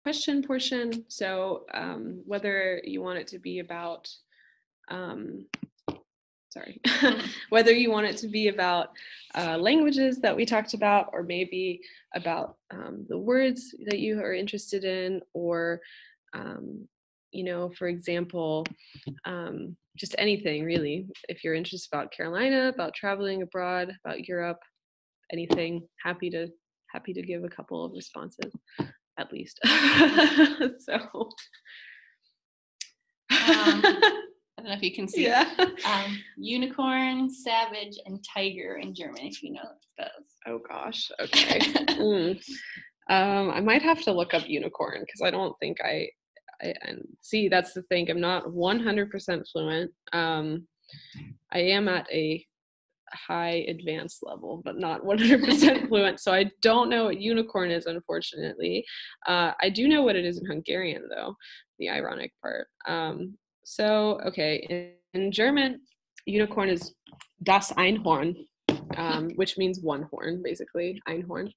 question portion. So whether you want it to be about, sorry, whether you want it to be about languages that we talked about, or maybe about the words that you are interested in, or, you know, for example, just anything really. If you're interested about Carolina, about traveling abroad, about Europe, anything, happy to give a couple of responses at least. So I don't know if you can see. Yeah. Unicorn, savage, and tiger in German, if you know those. Oh gosh. Okay. I might have to look up unicorn, because I don't think I and see, that's the thing. I'm not 100% fluent. I am at a high advanced level, but not 100% fluent. So I don't know what unicorn is, unfortunately. I do know what it is in Hungarian, though, the ironic part. So, okay, in German, unicorn is das Einhorn, which means one horn, basically, Einhorn.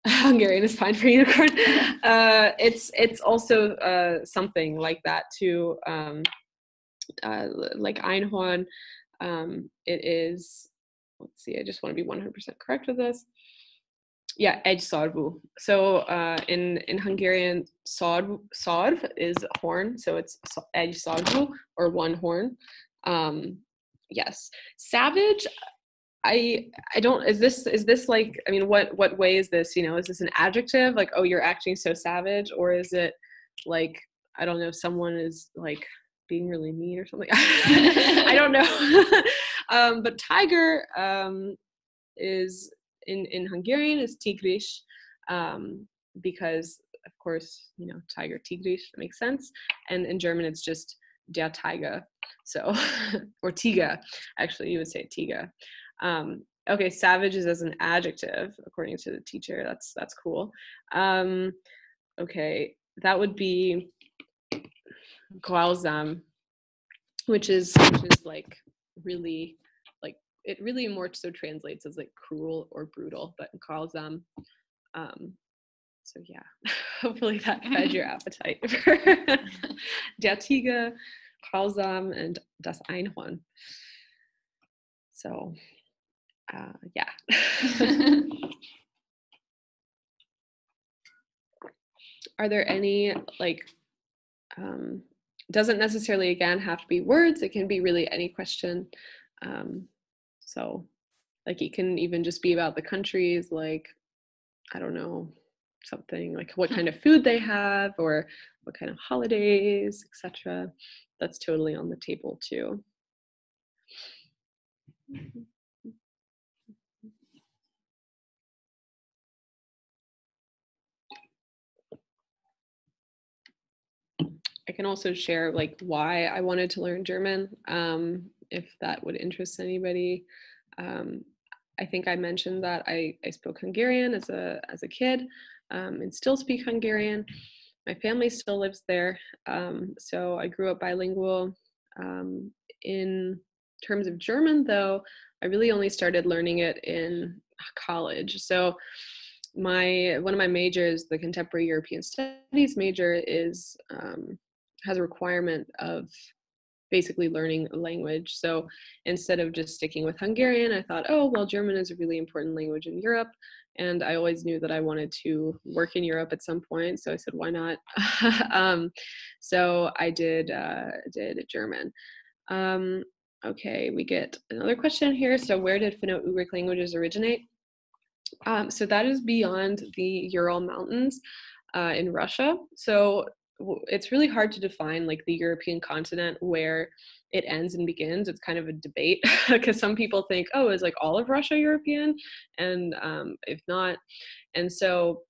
Hungarian is fine for unicorn. It's also something like that too, like Einhorn. It is, let's see, I just want to be 100% correct with this. Yeah, egyszarvú. So in Hungarian, szarv is horn, so it's egyszarvú, or one horn. Yes, savage. I don't, is this like, I mean, what way is this, you know, is this an adjective, like, oh, you're acting so savage, or is it like, I don't know, someone is like being really mean or something? I don't know. But tiger is in Hungarian is tigris, because of course, you know, tiger, tigris, makes sense. And in German it's just der Tiger, so or tiga, actually you would say tiga. Okay, savage is as an adjective according to the teacher. That's cool. Okay, that would be grausam, which is like really, like, it really more so translates as like cruel or brutal, but grausam. So yeah, hopefully that fed your appetite for der Tiger, grausam, and das Einhorn. So yeah. Are there any, like, doesn't necessarily, again, have to be words. It can be really any question. So like, it can even just be about the countries, like, I don't know, something like what kind of food they have, or what kind of holidays, etc. That's totally on the table too. I can also share like why I wanted to learn German, if that would interest anybody. I think I mentioned that I spoke Hungarian as a kid, and still speak Hungarian. My family still lives there, so I grew up bilingual. In terms of German, though, I really only started learning it in college. So one of my majors, the Contemporary European Studies major, is has a requirement of basically learning a language. So instead of just sticking with Hungarian, I thought, oh, well, German is a really important language in Europe. And I always knew that I wanted to work in Europe at some point. So I said, why not? So I did German. Okay, we get another question here. So where did Finno-Ugric languages originate? So that is beyond the Ural Mountains in Russia. So it's really hard to define like the European continent where it ends and begins. It's kind of a debate because some people think, oh, is like all of Russia European? And if not, and so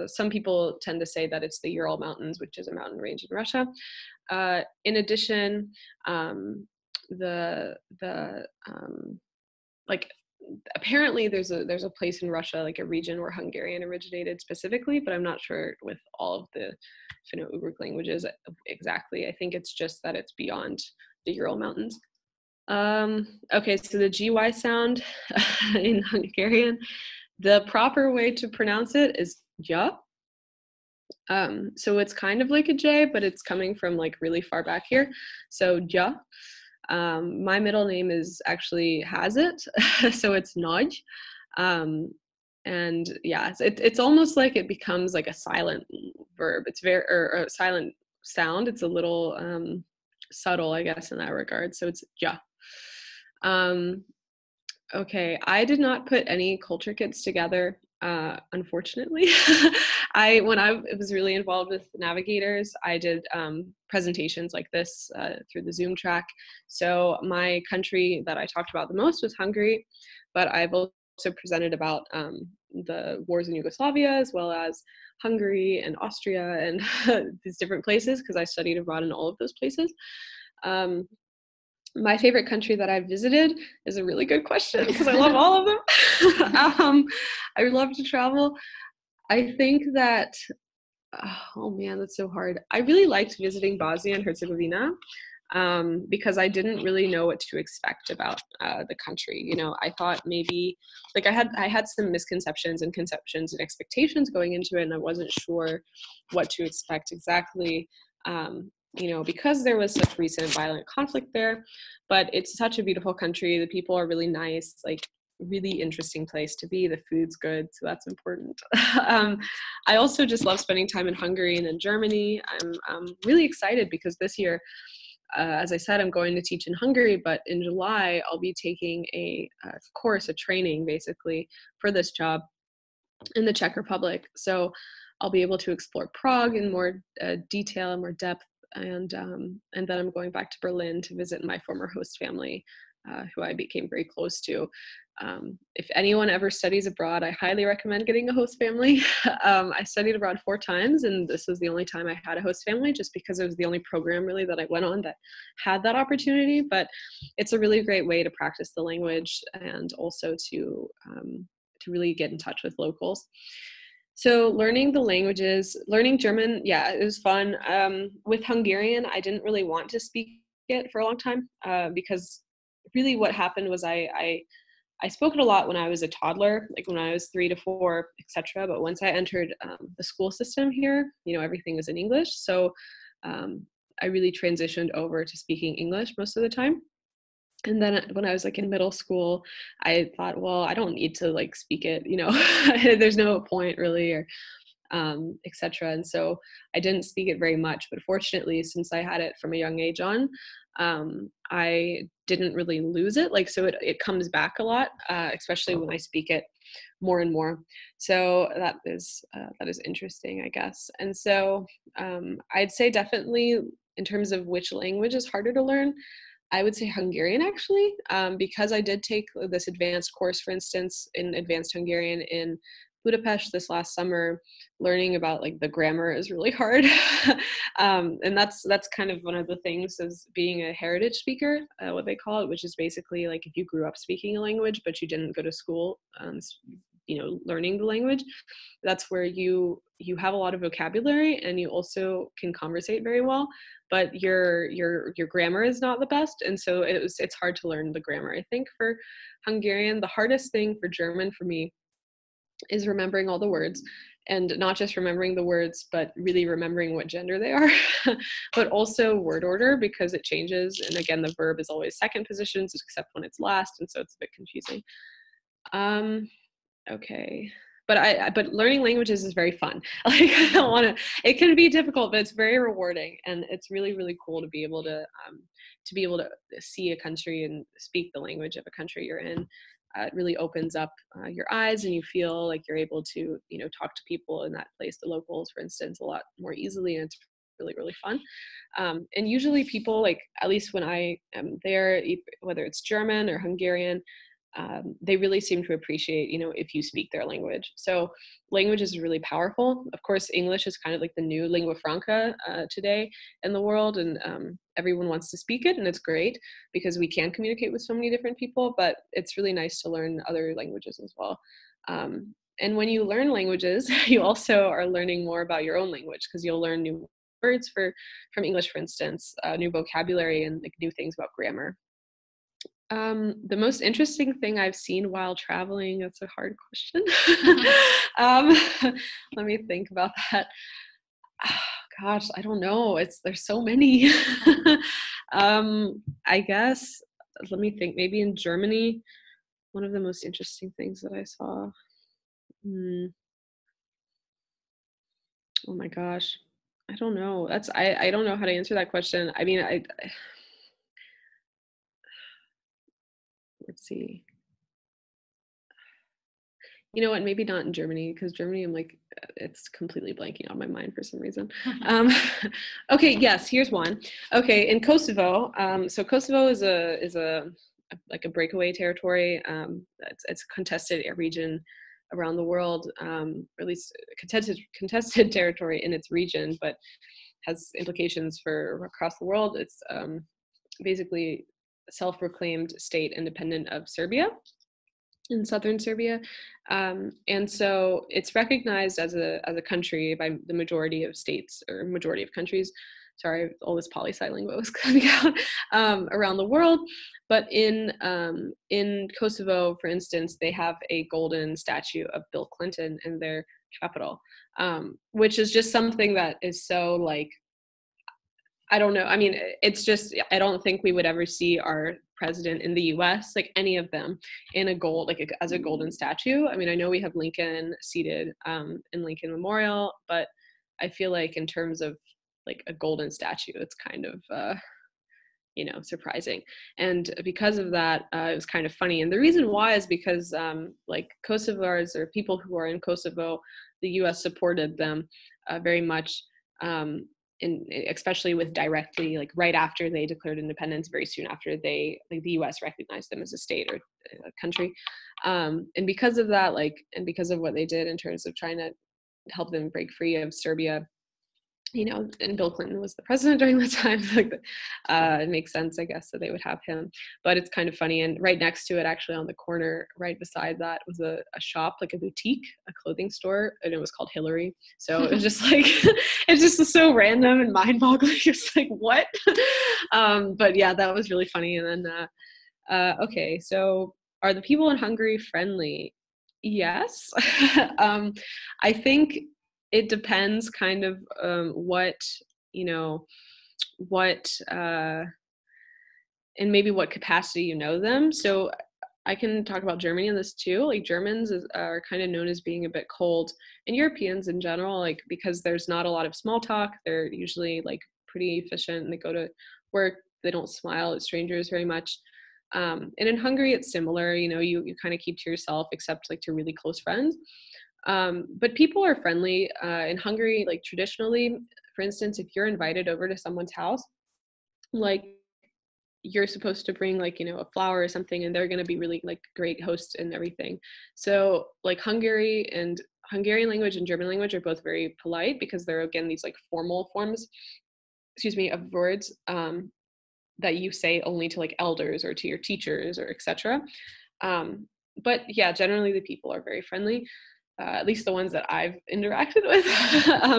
some people tend to say that it's the Ural Mountains, which is a mountain range in Russia. In addition, like, apparently there's a place in Russia, like a region where Hungarian originated specifically, but I'm not sure with all of the Finno-Ugric languages exactly. I think it's just that it's beyond the Ural Mountains. Okay, so the GY sound in Hungarian, the proper way to pronounce it is ja. So it's kind of like a J, but it's coming from like really far back here. So ja. My middle name is actually has it, so it's Noj. Um, and yeah, it's almost like it becomes like a silent verb. It's very or a silent sound. It's a little subtle, I guess, in that regard. So it's ja. Um, Okay, I did not put any culture kits together, unfortunately. When I was really involved with Navigators, I did presentations like this through the Zoom track. So my country that I talked about the most was Hungary, but I've also presented about the wars in Yugoslavia, as well as Hungary and Austria and these different places, because I studied abroad in all of those places. Um, my favorite country that I've visited is a really good question because I love all of them. I would love to travel. I think that, oh man, that's so hard. I really liked visiting Bosnia and Herzegovina because I didn't really know what to expect about the country. You know, I thought maybe like I had some misconceptions and conceptions and expectations going into it, and I wasn't sure what to expect exactly. You know, because there was such recent violent conflict there, but it's such a beautiful country. The people are really nice, like really interesting place to be. The food's good, so that's important. I also just love spending time in Hungary and in Germany. I'm really excited because this year, as I said, I'm going to teach in Hungary, but in July, I'll be taking a course, a training basically for this job in the Czech Republic. So I'll be able to explore Prague in more detail and more depth. And then I'm going back to Berlin to visit my former host family, who I became very close to. If anyone ever studies abroad, I highly recommend getting a host family. I studied abroad 4 times, and this was the only time I had a host family, just because it was the only program really that I went on that had that opportunity. But it's a really great way to practice the language and also to really get in touch with locals. So learning the languages, learning German, yeah, it was fun. With Hungarian, I didn't really want to speak it for a long time because really what happened was I spoke it a lot when I was a toddler, like when I was 3 to 4, etc. But once I entered the school system here, you know, everything was in English. So I really transitioned over to speaking English most of the time. And then when I was like in middle school, I thought, well, I don't need to like speak it, you know, there's no point really, or etc. And so I didn't speak it very much, but fortunately, since I had it from a young age on, I didn't really lose it. Like, so it comes back a lot, especially when I speak it more and more. So that is interesting, I guess. And so I'd say definitely in terms of which language is harder to learn, I would say Hungarian actually, because I did take this advanced course, for instance, in advanced Hungarian in Budapest this last summer. Learning about like the grammar is really hard, and that's kind of one of the things as being a heritage speaker, what they call it, which is basically like if you grew up speaking a language but you didn't go to school, you know, learning the language. That's where you have a lot of vocabulary and you also can conversate very well, but your grammar is not the best, and so it's hard to learn the grammar. I think for Hungarian, the hardest thing for German for me is remembering all the words, and not just remembering the words, but really remembering what gender they are, but also word order because it changes. And again, the verb is always second positions except when it's last, and so it's a bit confusing. Okay. But learning languages is very fun. Like I don't want to, it can be difficult, but it's very rewarding. And it's really, really cool to be able to see a country and speak the language of a country you're in. It really opens up your eyes and you feel like you're able to, you know, talk to people in that place, the locals, for instance, a lot more easily. And it's really, really fun. And usually people, like, at least when I am there, whether it's German or Hungarian, they really seem to appreciate, you know, if you speak their language. So language is really powerful. Of course, English is kind of like the new lingua franca today in the world, and everyone wants to speak it, and it's great because we can communicate with so many different people, but it's really nice to learn other languages as well. And when you learn languages, you also are learning more about your own language because you'll learn new words from English, for instance, new vocabulary and like new things about grammar. The most interesting thing I've seen while traveling, that's a hard question. Let me think about that. Gosh, I don't know. There's so many. I guess, let me think. Maybe in Germany, one of the most interesting things that I saw. Hmm, oh my gosh. I don't know. I don't know how to answer that question. I mean, let's see. You know what? Maybe not in Germany, because Germany, I'm like, it's completely blanking on my mind for some reason. Um, okay, yes, here's one. Okay, in Kosovo. So Kosovo is a like a breakaway territory. It's a contested region around the world, or at least contested territory in its region, but has implications for across the world. It's basically a self-proclaimed state independent of Serbia, in southern Serbia. And so it's recognized as a country by the majority of states, or majority of countries. Sorry, all this poli-sci lingo was coming out, around the world. But in Kosovo, for instance, they have a golden statue of Bill Clinton in their capital, which is just something that is so, like, I don't know. I mean, it's just, I don't think we would ever see our president in the US, like any of them, in a gold, like as a golden statue. I mean, I know we have Lincoln seated in Lincoln Memorial, but I feel like in terms of like a golden statue, it's kind of, surprising. And because of that, it was kind of funny. And the reason why is because like Kosovars, or people who are in Kosovo, the US supported them very much. Especially with directly, like right after they declared independence, very soon after the US recognized them as a state or a country. And because of that, and because of what they did in terms of trying to help them break free of Serbia, and Bill Clinton was the president during that time. It makes sense, I guess, that they would have him. But it's kind of funny. And right next to it, actually on the corner, right beside that, was a shop, like a boutique, a clothing store, and it was called Hillary. So it was just like, it's just so random and mind-boggling. It's like, what? But yeah, that was really funny. And then, okay, so are the people in Hungary friendly? Yes. I think it depends kind of what, what and maybe what capacity you know them. So I can talk about Germany in this too. Like Germans are kind of known as being a bit cold, and Europeans in general, like because there's not a lot of small talk. They're usually like pretty efficient, and they go to work. They don't smile at strangers very much. And in Hungary, it's similar. You kind of keep to yourself, except like to really close friends. But people are friendly in Hungary. Like traditionally, for instance, if you're invited over to someone's house, like you're supposed to bring like a flower or something, and they're going to be really like great hosts and everything. So like Hungary and Hungarian language and German language are both very polite, because they're, again, these like formal forms, excuse me, of words that you say only to like elders or to your teachers or etc. But yeah, generally the people are very friendly, at least the ones that I've interacted with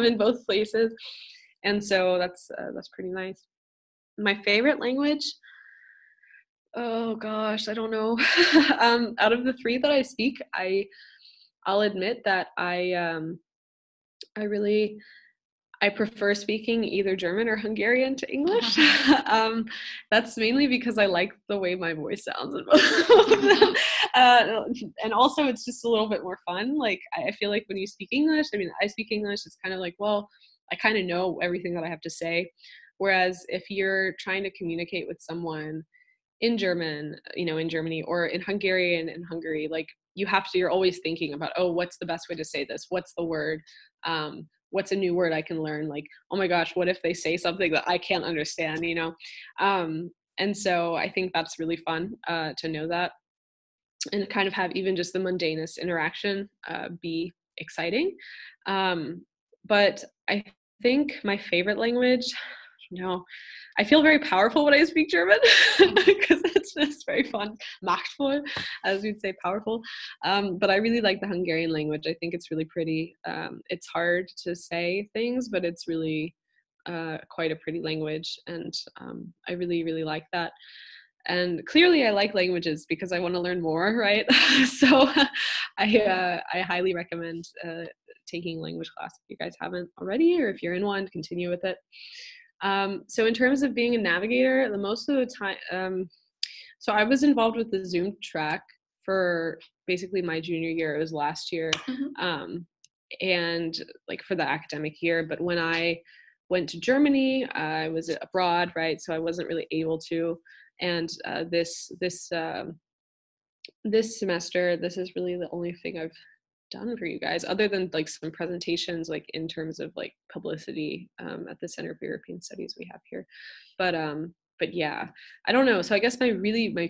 in both places. And so that's pretty nice. My favorite language, oh gosh, I don't know. Out of the three that I speak, I'll admit that I prefer speaking either German or Hungarian to English. That's mainly because I like the way my voice sounds in both of them. And also it's just a little bit more fun. Like I feel like when you speak English, I mean, I speak English, it's kind of like, well, I kind of know everything that I have to say. Whereas if you're trying to communicate with someone in German, in Germany, or in Hungarian in Hungary, like you're always thinking about, oh, what's the best way to say this? What's the word? What's a new word I can learn? Like, oh my gosh, what if they say something that I can't understand, And so I think that's really fun to know that, and kind of have even just the mundanest interaction be exciting. But I think my favorite language, I feel very powerful when I speak German because it's just very fun, machtvoll, as we'd say, powerful. But I really like the Hungarian language. I think it's really pretty. It's hard to say things, but it's really quite a pretty language, and I really, really like that. And clearly I like languages because I want to learn more, right? So I highly recommend taking language class if you guys haven't already, or if you're in one, continue with it. So in terms of being a navigator, the most of the time, so I was involved with the Zoom track for basically my junior year. It was last year, and like for the academic year. But when I went to Germany, I was abroad, right? So I wasn't really able to. And this semester, this is really the only thing I've done for you guys, other than like some presentations, like in terms of like publicity at the Center for European Studies we have here. But yeah, I don't know. So I guess my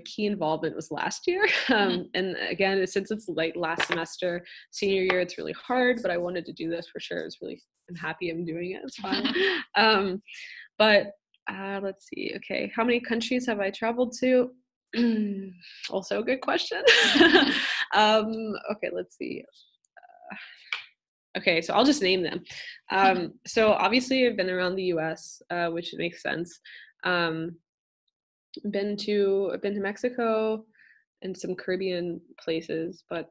key involvement was last year. And again, since it's like last semester, senior year, it's really hard, but I wanted to do this for sure. I'm happy I'm doing it. It's fun. But let's see. Okay. How many countries have I traveled to? Also a good question. Okay, let's see. Okay, so I'll just name them. So obviously I've been around the US, which makes sense. Been to Mexico and some Caribbean places, but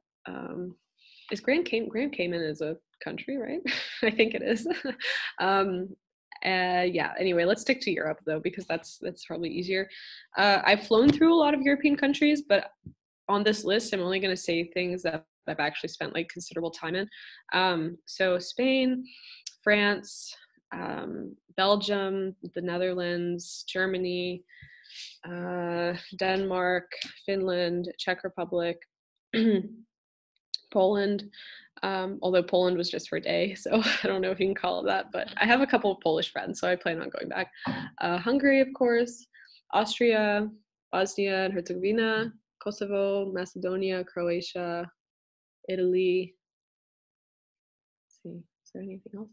is Grand Cayman is a country, right? I think it is. Yeah, anyway, let's stick to Europe though, because that's probably easier. I've flown through a lot of European countries, but on this list, I'm only going to say things that I've actually spent like considerable time in. So Spain, France, Belgium, the Netherlands, Germany, Denmark, Finland, Czech Republic, Poland, although Poland was just for a day, so I don't know if you can call it that, but I have a couple of Polish friends, so I plan on going back. Hungary, of course, Austria, Bosnia and Herzegovina, Kosovo, Macedonia, Croatia, Italy. Let's see, is there anything else?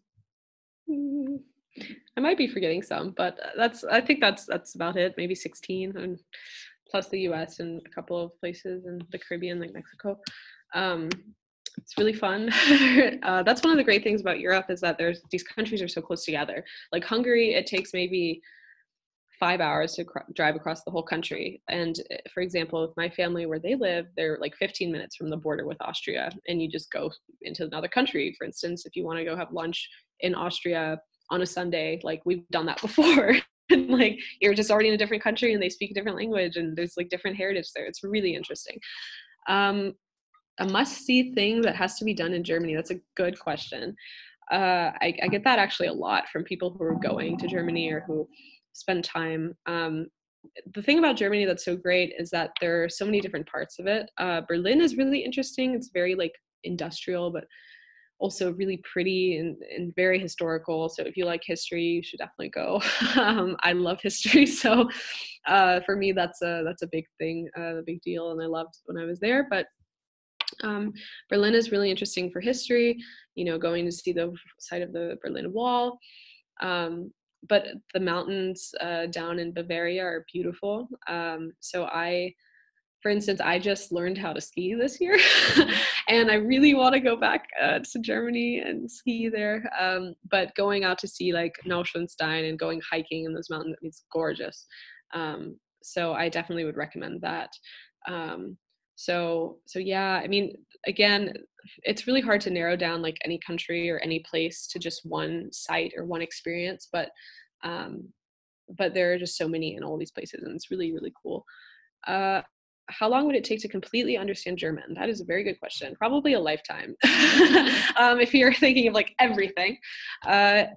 I might be forgetting some, but I think that's about it. Maybe 16, and plus the US and a couple of places in the Caribbean, like Mexico. It's really fun. That's one of the great things about Europe, is that these countries are so close together. Like Hungary, it takes maybe 5 hours to drive across the whole country. And for example, with my family where they live, they're like 15 minutes from the border with Austria, and you just go into another country. For instance, if you want to go have lunch in Austria on a Sunday, like we've done that before. And like you're just already in a different country and they speak a different language and there's like different heritage there. It's really interesting. A must-see thing that has to be done in Germany. That's a good question. I get that actually a lot from people who are going to Germany or who spend time. The thing about Germany that's so great is that there are so many different parts of it. Berlin is really interesting. It's very like industrial, but also really pretty and very historical. So if you like history, you should definitely go. I love history, so for me that's a big thing, a big deal, and I loved when I was there. But Berlin is really interesting for history, going to see the site of the Berlin Wall. But the mountains down in Bavaria are beautiful. So for instance, I just learned how to ski this year, and I really want to go back to Germany and ski there. But going out to see like Neuschwanstein and going hiking in those mountains, it's gorgeous. So I definitely would recommend that. So yeah, I mean, again, it's really hard to narrow down like any country or any place to just one site or one experience, but there are just so many in all these places, and it's really, really cool. How long would it take to completely understand German? That is a very good question. Probably a lifetime. If you're thinking of like everything. I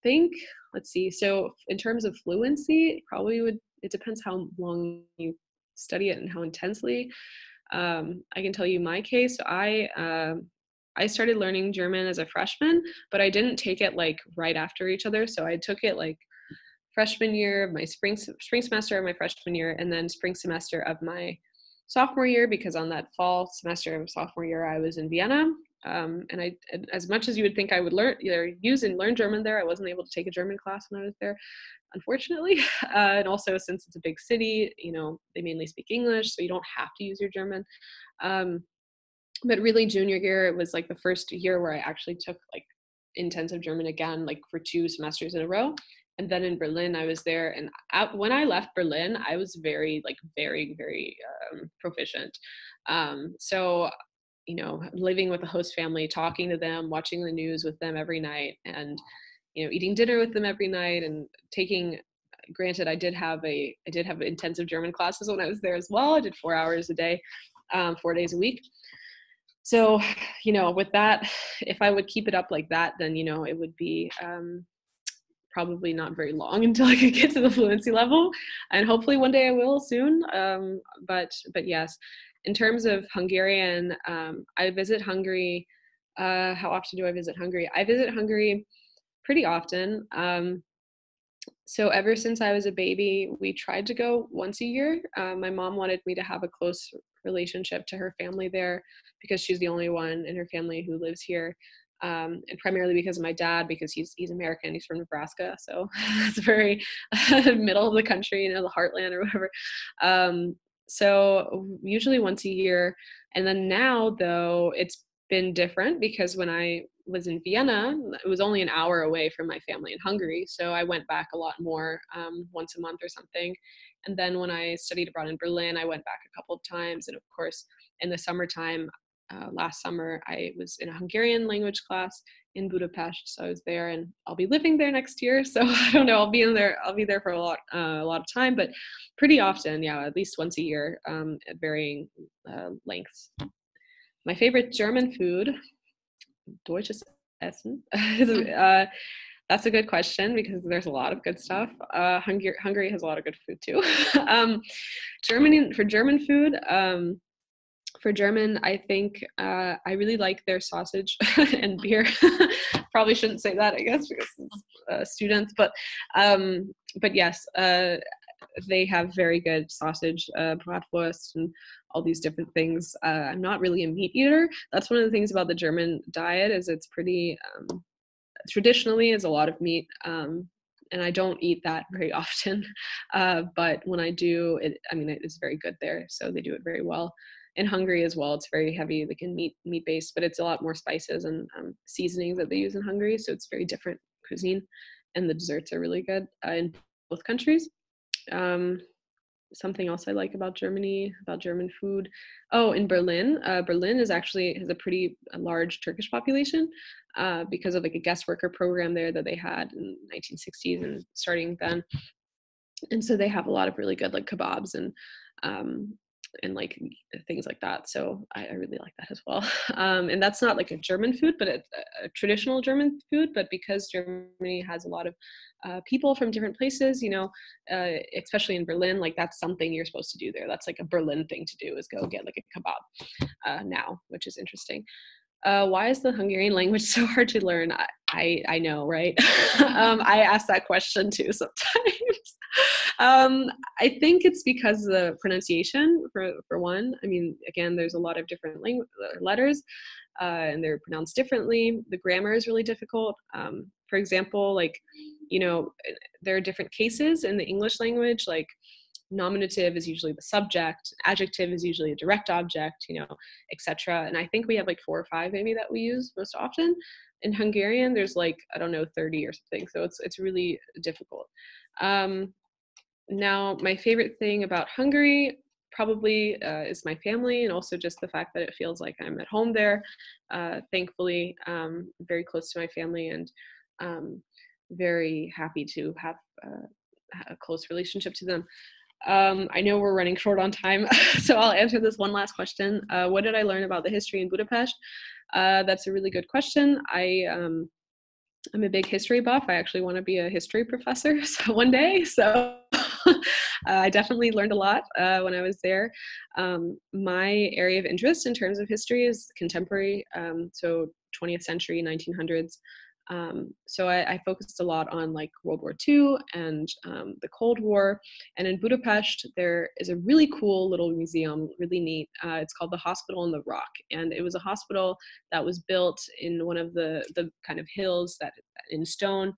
think, let's see. So in terms of fluency, it depends how long you study it and how intensely. I can tell you my case. I started learning German as a freshman, but I didn't take it like right after each other. So I took it like freshman year of my spring semester of my freshman year, and then spring semester of my sophomore year, because on that fall semester of sophomore year I was in Vienna. And as much as you would think I would use and learn German there, I wasn't able to take a German class when I was there, unfortunately. And also, since it's a big city, they mainly speak English, so you don't have to use your German. But really, junior year, it was like the first year where I actually took like intensive German again, like for 2 semesters in a row. And then in Berlin, I was there, and when I left Berlin, I was very, very, very proficient. So, you know, living with a host family, talking to them, watching the news with them every night, and, you know, eating dinner with them every night, and taking, granted, I did have intensive German classes when I was there as well. I did 4 hours a day, 4 days a week. So, you know, with that, if I would keep it up like that, then, you know, it would be probably not very long until I could get to the fluency level, and hopefully one day I will soon. But yes, in terms of Hungarian, I visit Hungary. How often do I visit Hungary? I visit Hungary pretty often. So ever since I was a baby, we tried to go once a year. My mom wanted me to have a close relationship to her family there because she's the only one in her family who lives here. And primarily because of my dad, because he's American, he's from Nebraska, so it's very middle of the country, you know, the heartland or whatever. So usually once a year, and then now though it's been different because when I was in Vienna, it was only an hour away from my family in Hungary, so I went back a lot more, once a month or something. And then when I studied abroad in Berlin, I went back a couple of times, and of course in the summertime, last summer, I was in a Hungarian language class in Budapest, so I was there, and I'll be living there next year. So I don't know, I'll be there for a lot of time, but pretty often, yeah, at least once a year, at varying lengths. My favorite German food, deutsches Essen. That's a good question because there's a lot of good stuff. Hungary has a lot of good food too. Germany, for German food. For German, I think I really like their sausage and beer. Probably shouldn't say that, I guess, because it's students. But yes, they have very good sausage, bratwurst, and all these different things. I'm not really a meat eater. That's one of the things about the German diet is it's pretty traditionally is a lot of meat. And I don't eat that very often, but when I do, it's very good there. So they do it very well. In Hungary as well, it's very heavy, like in meat based, but it's a lot more spices and seasonings that they use in Hungary. So it's very different cuisine, and the desserts are really good in both countries. Something else I like about Germany, about German food. Oh, in Berlin, Berlin has a pretty large Turkish population because of like a guest worker program there that they had in the 1960s and starting then. And so they have a lot of really good like kebabs and like things like that. So I really like that as well. And that's not like a German food, but a traditional German food. But because Germany has a lot of people from different places, you know, especially in Berlin, like that's something you're supposed to do there. That's like a Berlin thing to do is go get like a kebab now, which is interesting. Why is the Hungarian language so hard to learn? I know, right? I ask that question too sometimes. I think it's because the pronunciation, for one. I mean, again, there's a lot of different letters, and they're pronounced differently. The grammar is really difficult. For example, like, you know, there are different cases in the English language, like nominative is usually the subject, adjective is usually a direct object, you know, etc. And I think we have like 4 or 5 maybe that we use most often. In Hungarian, there's like, I don't know, 30 or something. So it's really difficult. Now, my favorite thing about Hungary probably is my family, and also just the fact that it feels like I'm at home there. Thankfully, very close to my family, and very happy to have a close relationship to them. I know we're running short on time, so I'll answer this one last question. What did I learn about the history in Budapest? That's a really good question. I'm a big history buff. I actually want to be a history professor one day. So I definitely learned a lot when I was there. My area of interest in terms of history is contemporary, so 20th century, 1900s. So I focused a lot on like World War II and the Cold War. And in Budapest, there is a really cool little museum, really neat. It's called the Hospital on the Rock. And it was a hospital that was built in one of the kind of hills that in stone.